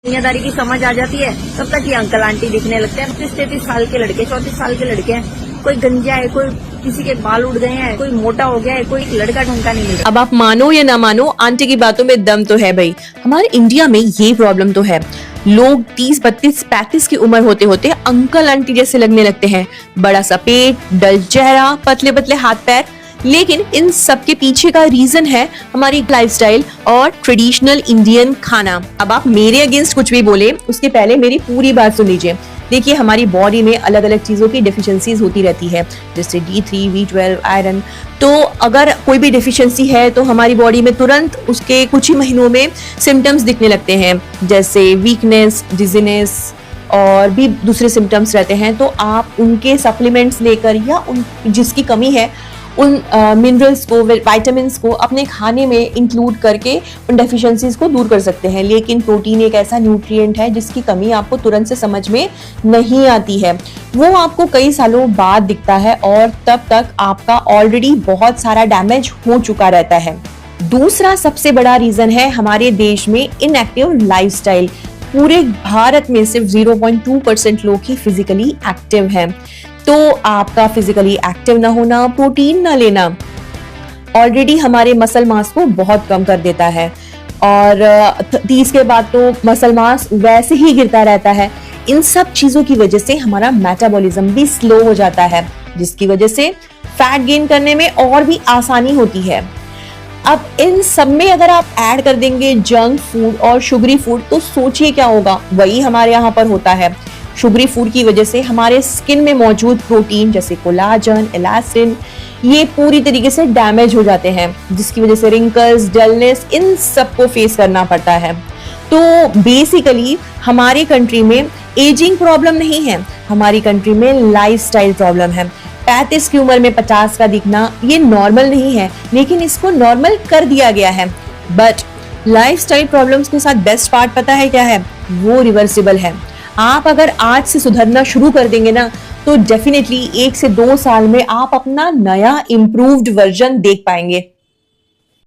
दुनियादारी की समझ आ जाती है तब तक ये अंकल आंटी दिखने लगते हैं। 35-33 साल के लड़के, 34 साल के लड़के हैं, कोई गंजा है, कोई किसी के बाल उड़ गए हैं, कोई मोटा हो गया है, कोई लड़का ढंग का नहीं मिल रहा। अब आप मानो या ना मानो, आंटी की बातों में दम तो है भाई। हमारे इंडिया में ये प्रॉब्लम तो है, लोग 30, 32, 35 की उम्र होते होते अंकल आंटी जैसे लगने लगते हैं। बड़ा सा पेट, डल चेहरा, पतले पतले हाथ पैर। लेकिन इन सब के पीछे का रीजन है हमारी लाइफस्टाइल और ट्रेडिशनल इंडियन खाना। अब आप मेरे अगेंस्ट कुछ भी बोले, उसके पहले मेरी पूरी बात सुन लीजिए। देखिए, हमारी बॉडी में अलग अलग चीजों की डेफिशिएंसीज होती रहती है, जैसे D3, B12, आयरन। तो अगर कोई भी डेफिशिएंसी है तो हमारी बॉडी में तुरंत उसके कुछ ही महीनों में सिम्टम्स दिखने लगते हैं, जैसे वीकनेस, डिजीनेस और भी दूसरे सिम्टम्स रहते हैं। तो आप उनके सप्लीमेंट्स लेकर या उन जिसकी कमी है उन मिनरल्स को, विटामिन्स को अपने खाने में इंक्लूड करके उन डेफिशिएंसीज को दूर कर सकते हैं। लेकिन प्रोटीन एक ऐसा न्यूट्रिएंट है जिसकी कमी आपको तुरंत से समझ में नहीं आती है, वो आपको कई सालों बाद दिखता है और तब तक आपका ऑलरेडी बहुत सारा डैमेज हो चुका रहता है। दूसरा सबसे बड़ा रीजन है हमारे देश में इनएक्टिव लाइफस्टाइल। पूरे भारत में सिर्फ 0.2% लोग ही फिजिकली एक्टिव हैं। तो आपका फिजिकली एक्टिव ना होना, प्रोटीन ना लेना ऑलरेडी हमारे मसल मास को बहुत कम कर देता है और 30 के बाद तो मसल मास वैसे ही गिरता रहता है। इन सब चीजों की वजह से हमारा मेटाबॉलिज्म भी स्लो हो जाता है, जिसकी वजह से फैट गेन करने में और भी आसानी होती है। अब इन सब में अगर आप ऐड कर देंगे जंक फूड और शुगरी फूड, तो सोचिए क्या होगा। वही हमारे यहाँ पर होता है। शुगरी फूड की वजह से हमारे स्किन में मौजूद प्रोटीन जैसे कोलाजन, इलास्टिन, ये पूरी तरीके से डैमेज हो जाते हैं, जिसकी वजह से रिंकल्स, डलनेस, इन सब को फेस करना पड़ता है। तो बेसिकली हमारी कंट्री में एजिंग प्रॉब्लम नहीं है, हमारी कंट्री में लाइफस्टाइल प्रॉब्लम है। 35 की उम्र में 50 का दिखना ये नॉर्मल नहीं है, लेकिन इसको नॉर्मल कर दिया गया है। बट लाइफस्टाइल प्रॉब्लम्स के साथ बेस्ट पार्ट पता है क्या है? वो रिवर्सिबल है। आप अगर आज से सुधरना शुरू कर देंगे ना, तो डेफिनेटली 1 से 2 साल में आप अपना नया इम्प्रूव्ड वर्जन देख पाएंगे।